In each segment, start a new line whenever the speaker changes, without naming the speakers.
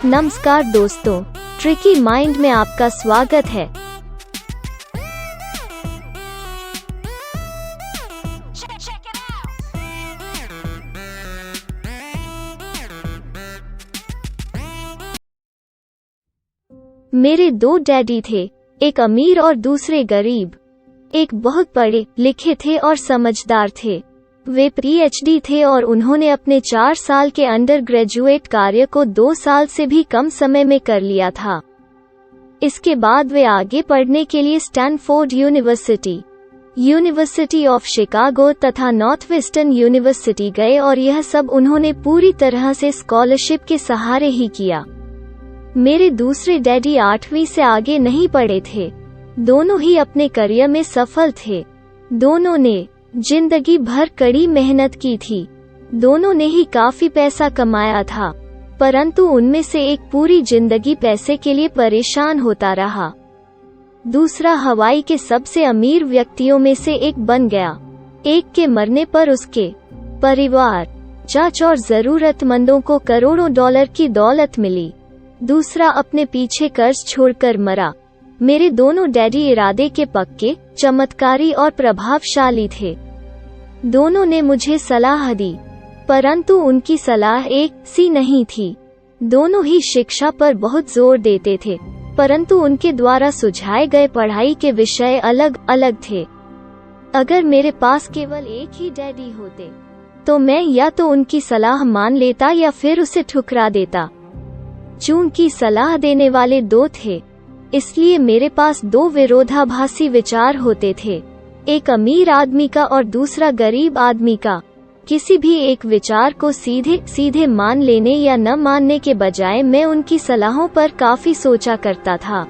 नमस्कार दोस्तों, tricky mind में आपका स्वागत है। मेरे दो डैडी थे, एक अमीर और दूसरे गरीब। एक बहुत पढ़े लिखे थे और समझदार थे। वे पीएचडी थे और उन्होंने अपने 4 साल के अंडर ग्रेजुएट कार्य को 2 साल से भी कम समय में कर लिया था। इसके बाद वे आगे पढ़ने के लिए स्टैनफोर्ड यूनिवर्सिटी ऑफ शिकागो तथा नॉर्थवेस्टर्न यूनिवर्सिटी गए और यह सब उन्होंने पूरी तरह से स्कॉलरशिप के सहारे ही किया। मेरे दूसरे डैडी 8वीं से आगे नहीं पढ़े थे। दोनों ही अपने करियर में सफल थे। दोनों ने जिंदगी भर कड़ी मेहनत की थी। दोनों ने ही काफी पैसा कमाया था, परंतु उनमें से एक पूरी जिंदगी पैसे के लिए परेशान होता रहा। दूसरा हवाई के सबसे अमीर व्यक्तियों में से एक बन गया। एक के मरने पर उसके परिवार, चर्च और जरूरतमंदों को करोड़ों डॉलर की दौलत मिली। दूसरा अपने पीछे कर्ज छोड़कर मरा। मेरे दोनों डैडी इरादे के पक्के, चमत्कारी और प्रभावशाली थे। दोनों ने मुझे सलाह दी, परंतु उनकी सलाह एक सी नहीं थी। दोनों ही शिक्षा पर बहुत जोर देते थे, परंतु उनके द्वारा सुझाए गए पढ़ाई के विषय अलग अलग थे। अगर मेरे पास केवल एक ही डैडी होते, तो मैं या तो उनकी सलाह मान लेता या फिर उसे ठुकरा देता। चूंकि सलाह देने वाले दो थे, इसलिए मेरे पास दो विरोधाभासी विचार होते थे, एक अमीर आदमी का और दूसरा गरीब आदमी का। किसी भी एक विचार को सीधे सीधे मान लेने या न मानने के बजाय मैं उनकी सलाहों पर काफी सोचा करता था,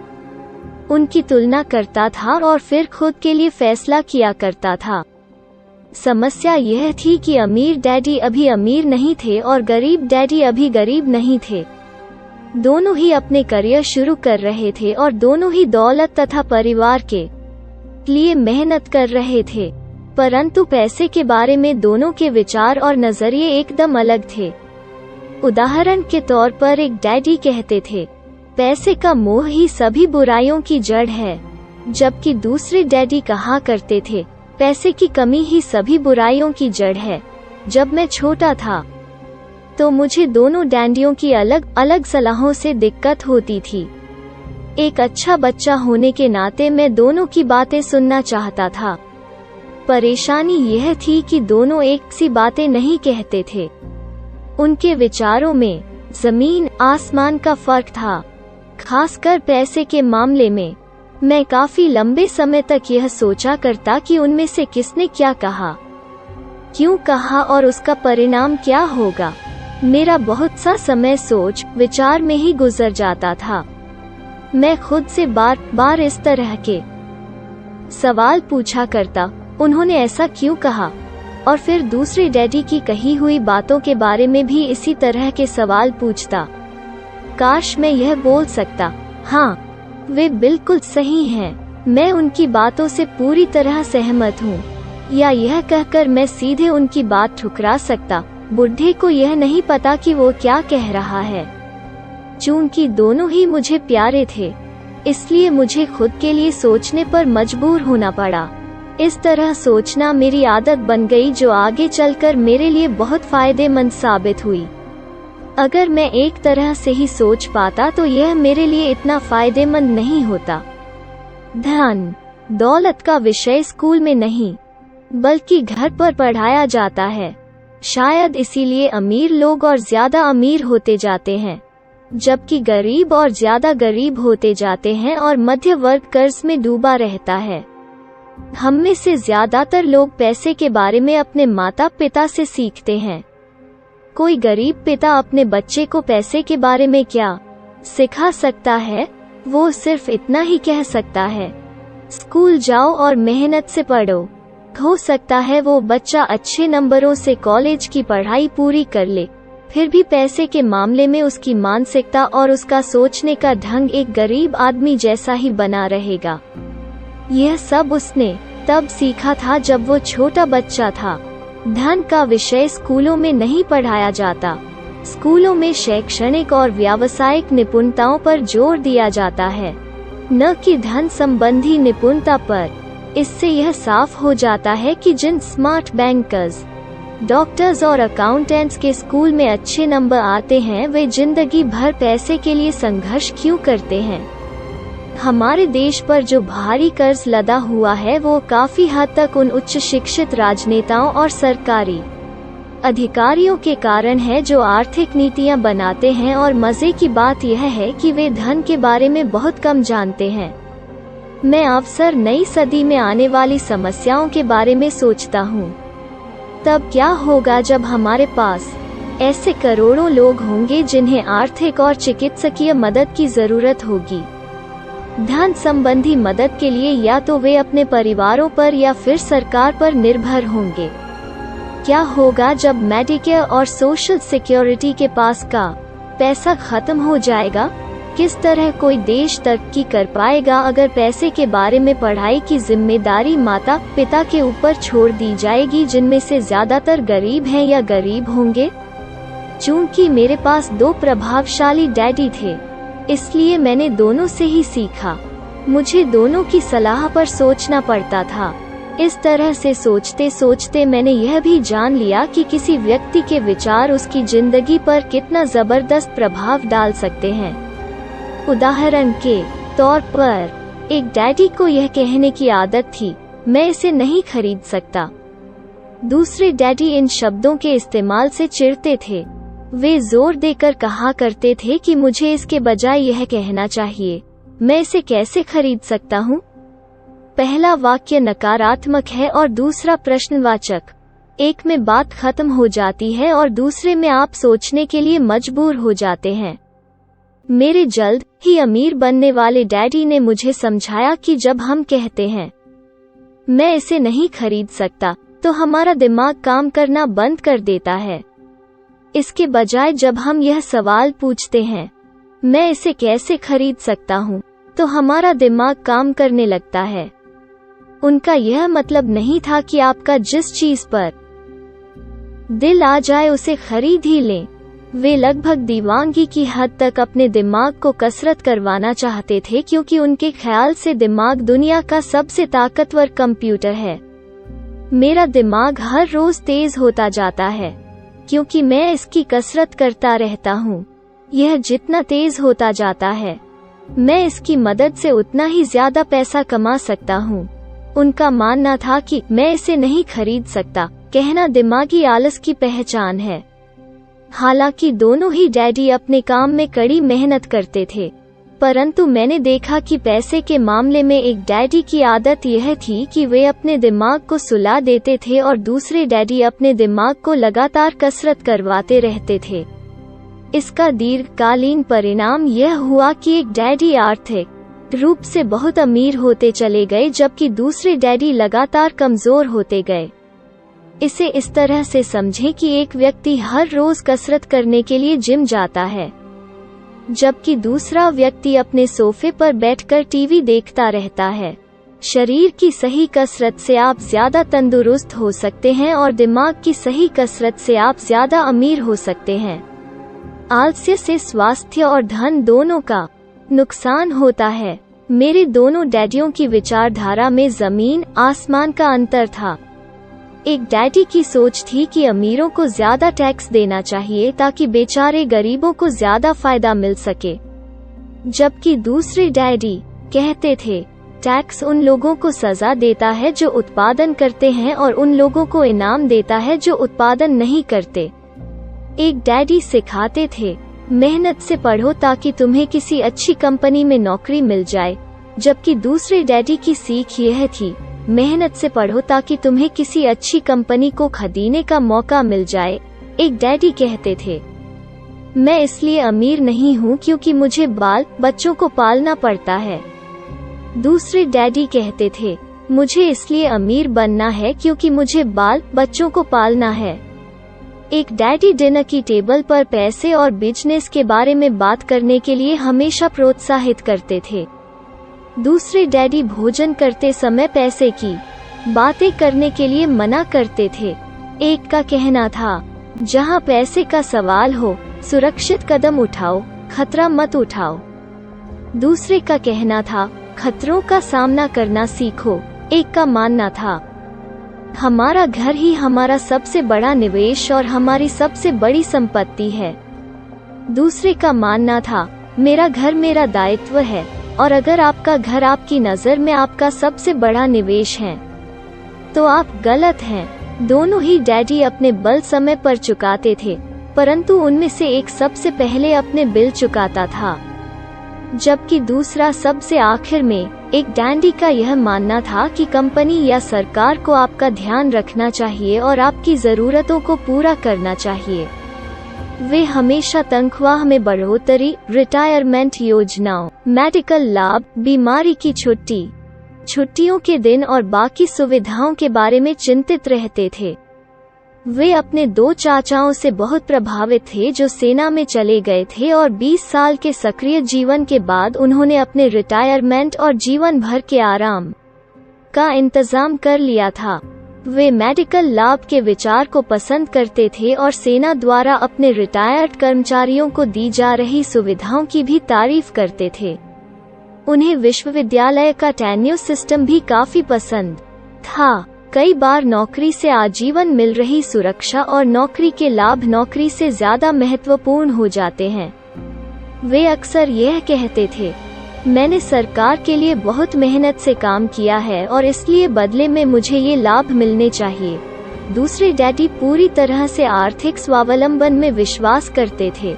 उनकी तुलना करता था और फिर खुद के लिए फैसला किया करता था। समस्या यह थी कि अमीर डैडी अभी अमीर नहीं थे और गरीब डैडी अभी गरीब नहीं थे। दोनों ही अपने करियर शुरू कर रहे थे और दोनों ही दौलत तथा परिवार के लिए मेहनत कर रहे थे, परंतु पैसे के बारे में दोनों के विचार और नजरिए एकदम अलग थे। उदाहरण के तौर पर एक डैडी कहते थे, पैसे का मोह ही सभी बुराइयों की जड़ है, जबकि दूसरे डैडी कहा करते थे, पैसे की कमी ही सभी बुराइयों की जड़ है। जब मैं छोटा था तो मुझे दोनों डैडियों की अलग अलग सलाहों से दिक्कत होती थी। एक अच्छा बच्चा होने के नाते मैं दोनों की बातें सुनना चाहता था। परेशानी यह थी कि दोनों एक सी बातें नहीं कहते थे। उनके विचारों में जमीन आसमान का फर्क था, खासकर पैसे के मामले में। मैं काफी लंबे समय तक यह सोचा करता कि उनमें से किसने क्या कहा, क्यों कहा और उसका परिणाम क्या होगा। मेरा बहुत सा समय सोच विचार में ही गुजर जाता था। मैं खुद से बार बार इस तरह के सवाल पूछा करता, उन्होंने ऐसा क्यों कहा, और फिर दूसरे डैडी की कही हुई बातों के बारे में भी इसी तरह के सवाल पूछता। काश मैं यह बोल सकता, हाँ वे बिल्कुल सही हैं, मैं उनकी बातों से पूरी तरह सहमत हूँ, या यह कहकर मैं सीधे उनकी बात ठुकरा सकता, बुढ़े को यह नहीं पता कि वो क्या कह रहा है। चूंकि दोनों ही मुझे प्यारे थे, इसलिए मुझे खुद के लिए सोचने पर मजबूर होना पड़ा। इस तरह सोचना मेरी आदत बन गई, जो आगे चलकर मेरे लिए बहुत फायदेमंद साबित हुई। अगर मैं एक तरह से ही सोच पाता तो यह मेरे लिए इतना फायदेमंद नहीं होता। धन दौलत का विषय स्कूल में नहीं, बल्कि घर पर पढ़ाया जाता है। शायद इसीलिए अमीर लोग और ज्यादा अमीर होते जाते हैं, जबकि गरीब और ज्यादा गरीब होते जाते हैं और मध्य वर्ग कर्ज में डूबा रहता है। हम में से ज्यादातर लोग पैसे के बारे में अपने माता पिता से सीखते हैं। कोई गरीब पिता अपने बच्चे को पैसे के बारे में क्या सिखा सकता है? वो सिर्फ इतना ही कह सकता है, स्कूल जाओ और मेहनत से पढ़ो। हो सकता है वो बच्चा अच्छे नंबरों से कॉलेज की पढ़ाई पूरी कर ले, फिर भी पैसे के मामले में उसकी मानसिकता और उसका सोचने का ढंग एक गरीब आदमी जैसा ही बना रहेगा। यह सब उसने तब सीखा था जब वो छोटा बच्चा था। धन का विषय स्कूलों में नहीं पढ़ाया जाता। स्कूलों में शैक्षणिक और व्यावसायिक निपुणताओं पर जोर दिया जाता है, न कि धन संबंधी निपुणता पर। इससे यह साफ हो जाता है कि जिन स्मार्ट बैंकर्स, डॉक्टर्स और अकाउंटेंट्स के स्कूल में अच्छे नंबर आते हैं, वे जिंदगी भर पैसे के लिए संघर्ष क्यों करते हैं। हमारे देश पर जो भारी कर्ज लदा हुआ है वो काफी हद तक उन उच्च शिक्षित राजनेताओं और सरकारी अधिकारियों के कारण है जो आर्थिक नीतियां बनाते हैं, और मजे की बात यह है कि वे धन के बारे में बहुत कम जानते हैं। मैं अक्सर नई सदी में आने वाली समस्याओं के बारे में सोचता हूँ। तब क्या होगा जब हमारे पास ऐसे करोड़ों लोग होंगे जिन्हें आर्थिक और चिकित्सकीय मदद की जरूरत होगी। धन संबंधी मदद के लिए या तो वे अपने परिवारों पर या फिर सरकार पर निर्भर होंगे। क्या होगा जब मेडिकेयर और सोशल सिक्योरिटी के पास का पैसा खत्म हो जाएगा? किस तरह कोई देश तरक्की कर पाएगा अगर पैसे के बारे में पढ़ाई की जिम्मेदारी माता पिता के ऊपर छोड़ दी जाएगी, जिनमें से ज्यादातर गरीब हैं या गरीब होंगे? चूंकि मेरे पास 2 प्रभावशाली डैडी थे, इसलिए मैंने दोनों से ही सीखा। मुझे दोनों की सलाह पर सोचना पड़ता था। इस तरह से सोचते सोचते मैंने यह भी जान लिया कि किसी व्यक्ति के विचार उसकी जिंदगी पर कितना जबरदस्त प्रभाव डाल सकते हैं। उदाहरण के तौर पर एक डैडी को यह कहने की आदत थी, मैं इसे नहीं खरीद सकता। दूसरे डैडी इन शब्दों के इस्तेमाल से चिढ़ते थे। वे जोर देकर कहा करते थे कि मुझे इसके बजाय यह कहना चाहिए, मैं इसे कैसे खरीद सकता हूँ। पहला वाक्य नकारात्मक है और दूसरा प्रश्नवाचक। एक में बात खत्म हो जाती है और दूसरे में आप सोचने के लिए मजबूर हो जाते हैं। मेरे जल्द ही अमीर बनने वाले डैडी ने मुझे समझाया कि जब हम कहते हैं मैं इसे नहीं खरीद सकता, तो हमारा दिमाग काम करना बंद कर देता है। इसके बजाय जब हम यह सवाल पूछते हैं मैं इसे कैसे खरीद सकता हूँ, तो हमारा दिमाग काम करने लगता है। उनका यह मतलब नहीं था कि आपका जिस चीज पर दिल आ जाए उसे खरीद ही लें। वे लगभग दीवानगी की हद तक अपने दिमाग को कसरत करवाना चाहते थे, क्योंकि उनके ख्याल से दिमाग दुनिया का सबसे ताकतवर कंप्यूटर है। मेरा दिमाग हर रोज तेज होता जाता है क्योंकि मैं इसकी कसरत करता रहता हूँ। यह जितना तेज होता जाता है, मैं इसकी मदद से उतना ही ज्यादा पैसा कमा सकता हूँ। उनका मानना था कि मैं इसे नहीं खरीद सकता कहना दिमागी आलस की पहचान है। हालांकि दोनों ही डैडी अपने काम में कड़ी मेहनत करते थे, परंतु मैंने देखा कि पैसे के मामले में एक डैडी की आदत यह थी कि वे अपने दिमाग को सुला देते थे और दूसरे डैडी अपने दिमाग को लगातार कसरत करवाते रहते थे। इसका दीर्घकालीन परिणाम यह हुआ कि एक डैडी आर्थिक रूप से बहुत अमीर होते चले गए, जबकि दूसरे डैडी लगातार कमजोर होते गए। इसे इस तरह से समझें कि एक व्यक्ति हर रोज कसरत करने के लिए जिम जाता है, जबकि दूसरा व्यक्ति अपने सोफे पर बैठकर टीवी देखता रहता है। शरीर की सही कसरत से आप ज्यादा तंदुरुस्त हो सकते हैं और दिमाग की सही कसरत से आप ज्यादा अमीर हो सकते हैं। आलस्य से स्वास्थ्य और धन दोनों का नुकसान होता है। मेरे दोनों डैडियों की विचारधारा में जमीन आसमान का अंतर था। एक डैडी की सोच थी कि अमीरों को ज्यादा टैक्स देना चाहिए ताकि बेचारे गरीबों को ज्यादा फायदा मिल सके, जबकि दूसरे डैडी कहते थे टैक्स उन लोगों को सजा देता है जो उत्पादन करते हैं और उन लोगों को इनाम देता है जो उत्पादन नहीं करते। एक डैडी सिखाते थे मेहनत से पढ़ो ताकि तुम्हें किसी अच्छी कंपनी में नौकरी मिल जाए, जबकि दूसरे डैडी की सीख यह थी मेहनत से पढ़ो ताकि तुम्हें किसी अच्छी कंपनी को खरीदने का मौका मिल जाए। एक डैडी कहते थे मैं इसलिए अमीर नहीं हूँ क्योंकि मुझे बाल बच्चों को पालना पड़ता है। दूसरे डैडी कहते थे मुझे इसलिए अमीर बनना है क्योंकि मुझे बाल बच्चों को पालना है। एक डैडी डिनर की टेबल पर पैसे और बिजनेस के बारे में बात करने के लिए हमेशा प्रोत्साहित करते थे। दूसरे डैडी भोजन करते समय पैसे की बातें करने के लिए मना करते थे। एक का कहना था जहां पैसे का सवाल हो सुरक्षित कदम उठाओ, खतरा मत उठाओ। दूसरे का कहना था, खतरों का सामना करना सीखो। एक का मानना था, हमारा घर ही हमारा सबसे बड़ा निवेश और हमारी सबसे बड़ी संपत्ति है। दूसरे का मानना था, मेरा घर मेरा दायित्व है, और अगर आपका घर आपकी नज़र में आपका सबसे बड़ा निवेश है तो आप गलत हैं। दोनों ही डैडी अपने बल समय पर चुकाते थे, परंतु उनमें से एक सबसे पहले अपने बिल चुकाता था, जबकि दूसरा सबसे आखिर में। एक डैडी का यह मानना था कि कंपनी या सरकार को आपका ध्यान रखना चाहिए और आपकी जरूरतों को पूरा करना चाहिए। वे हमेशा तनख्वाह में बढ़ोतरी, रिटायरमेंट योजनाओं, मेडिकल लाभ, बीमारी की छुट्टी, छुट्टियों के दिन और बाकी सुविधाओं के बारे में चिंतित रहते थे। वे अपने 2 चाचाओं से बहुत प्रभावित थे जो सेना में चले गए थे, और 20 साल के सक्रिय जीवन के बाद उन्होंने अपने रिटायरमेंट और जीवन भर के आराम का इंतजाम कर लिया था। वे मेडिकल लाभ के विचार को पसंद करते थे और सेना द्वारा अपने रिटायर्ड कर्मचारियों को दी जा रही सुविधाओं की भी तारीफ करते थे। उन्हें विश्वविद्यालय का टेन्योर सिस्टम भी काफी पसंद था। कई बार नौकरी से आजीवन मिल रही सुरक्षा और नौकरी के लाभ नौकरी से ज्यादा महत्वपूर्ण हो जाते हैं। वे अक्सर यह कहते थे, मैंने सरकार के लिए बहुत मेहनत से काम किया है और इसलिए बदले में मुझे ये लाभ मिलने चाहिए। दूसरे डैडी पूरी तरह से आर्थिक स्वावलंबन में विश्वास करते थे।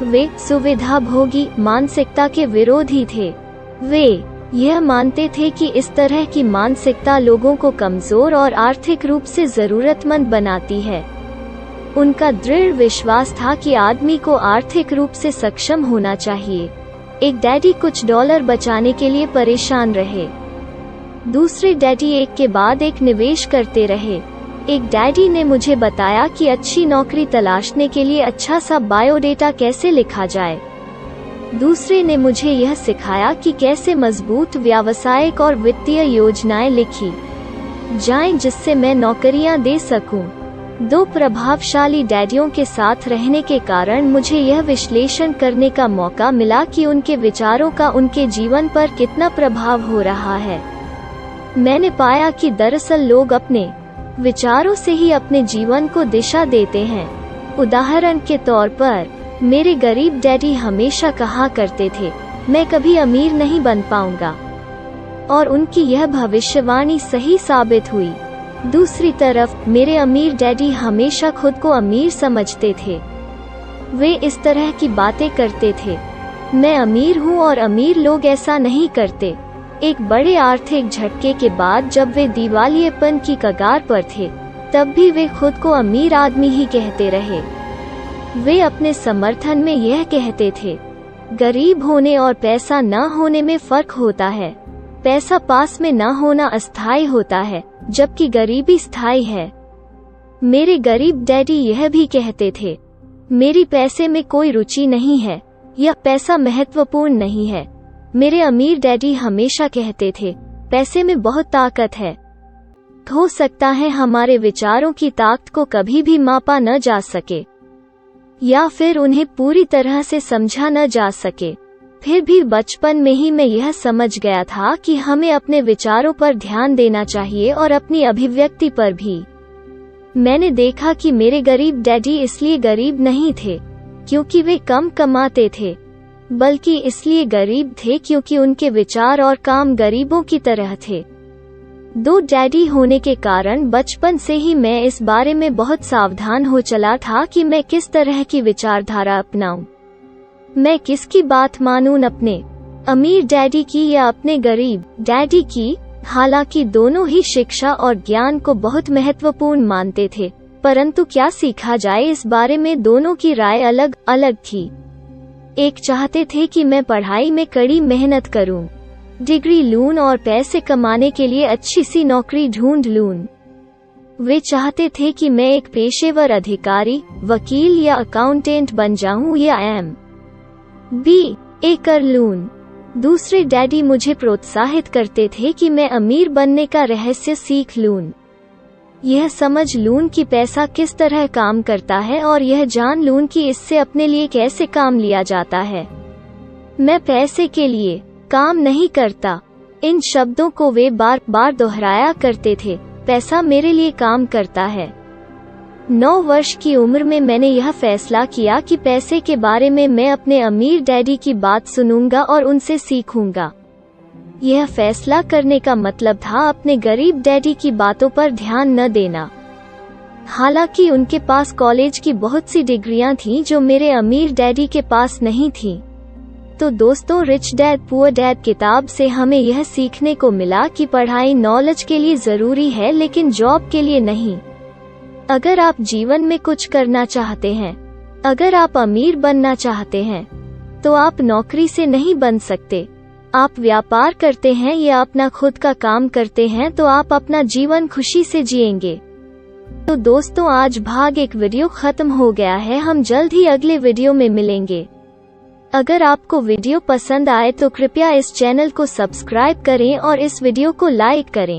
वे सुविधाभोगी मानसिकता के विरोधी थे। वे यह मानते थे कि इस तरह की मानसिकता लोगों को कमजोर और आर्थिक रूप से जरूरतमंद बनाती है। उनका दृढ़ विश्वास था कि आदमी को आर्थिक रूप से सक्षम होना चाहिए। एक डैडी कुछ डॉलर बचाने के लिए परेशान रहे। दूसरे डैडी एक के बाद एक निवेश करते रहे। एक डैडी ने मुझे बताया कि अच्छी नौकरी तलाशने के लिए अच्छा सा बायोडेटा कैसे लिखा जाए। दूसरे ने मुझे यह सिखाया कि कैसे मजबूत व्यावसायिक और वित्तीय योजनाएं लिखी जाएं जिससे मैं नौकरियां दे सकूं। 2 प्रभावशाली डैडियों के साथ रहने के कारण मुझे यह विश्लेषण करने का मौका मिला कि उनके विचारों का उनके जीवन पर कितना प्रभाव हो रहा है। मैंने पाया कि दरअसल लोग अपने विचारों से ही अपने जीवन को दिशा देते हैं। उदाहरण के तौर पर, मेरे गरीब डैडी हमेशा कहा करते थे, मैं कभी अमीर नहीं बन पाऊंगा, और उनकी यह भविष्यवाणी सही साबित हुई। दूसरी तरफ मेरे अमीर डैडी हमेशा खुद को अमीर समझते थे। वे इस तरह की बातें करते थे, मैं अमीर हूँ और अमीर लोग ऐसा नहीं करते। एक बड़े आर्थिक झटके के बाद जब वे दिवालियेपन की कगार पर थे, तब भी वे खुद को अमीर आदमी ही कहते रहे। वे अपने समर्थन में यह कहते थे, गरीब होने और पैसा न होने में फर्क होता है। पैसा पास में न होना अस्थायी होता है, जबकि गरीबी स्थायी है। मेरे गरीब डैडी यह भी कहते थे, मेरी पैसे में कोई रुचि नहीं है, यह पैसा महत्वपूर्ण नहीं है। मेरे अमीर डैडी हमेशा कहते थे, पैसे में बहुत ताकत है। हो सकता है हमारे विचारों की ताकत को कभी भी मापा न जा सके, या फिर उन्हें पूरी तरह से समझा न जा सके। फिर भी बचपन में ही मैं यह समझ गया था कि हमें अपने विचारों पर ध्यान देना चाहिए और अपनी अभिव्यक्ति पर भी। मैंने देखा कि मेरे गरीब डैडी इसलिए गरीब नहीं थे क्योंकि वे कम कमाते थे, बल्कि इसलिए गरीब थे क्योंकि उनके विचार और काम गरीबों की तरह थे। 2 डैडी होने के कारण बचपन से ही मैं इस बारे में बहुत सावधान हो चला था कि मैं किस तरह की विचारधारा अपनाऊं। मैं किसकी बात मानूं, अपने अमीर डैडी की या अपने गरीब डैडी की। हालांकि दोनों ही शिक्षा और ज्ञान को बहुत महत्वपूर्ण मानते थे, परंतु क्या सीखा जाए इस बारे में दोनों की राय अलग अलग थी। एक चाहते थे कि मैं पढ़ाई में कड़ी मेहनत करूं, डिग्री लूं और पैसे कमाने के लिए अच्छी सी नौकरी ढूंढ लूं। वे चाहते थे कि मैं एक पेशेवर अधिकारी, वकील या अकाउंटेंट बन जाऊं या MBA कर लूं। दूसरे डैडी मुझे प्रोत्साहित करते थे कि मैं अमीर बनने का रहस्य सीख लूं। यह समझ लूं कि पैसा किस तरह काम करता है और यह जान लूं कि इससे अपने लिए कैसे काम लिया जाता है। मैं पैसे के लिए काम नहीं करता। इन शब्दों को वे बार बार दोहराया करते थे। पैसा मेरे लिए काम करता है। 9 वर्ष की उम्र में मैंने यह फैसला किया कि पैसे के बारे में मैं अपने अमीर डैडी की बात सुनूंगा और उनसे सीखूंगा। यह फैसला करने का मतलब था अपने गरीब डैडी की बातों पर ध्यान न देना। हालांकि उनके पास कॉलेज की बहुत सी डिग्रियां थीं जो मेरे अमीर डैडी के पास नहीं थीं। तो दोस्तों, रिच डैड पुअर डैड किताब से हमें यह सीखने को मिला कि पढ़ाई नॉलेज के लिए जरूरी है, लेकिन जॉब के लिए नहीं। अगर आप जीवन में कुछ करना चाहते हैं, अगर आप अमीर बनना चाहते हैं, तो आप नौकरी से नहीं बन सकते। आप व्यापार करते हैं या अपना खुद का काम करते हैं तो आप अपना जीवन खुशी से जिएंगे। तो दोस्तों, आज भाग 1 वीडियो खत्म हो गया है। हम जल्द ही अगले वीडियो में मिलेंगे। अगर आपको वीडियो पसंद आए तो कृपया इस चैनल को सब्सक्राइब करें और इस वीडियो को लाइक करें।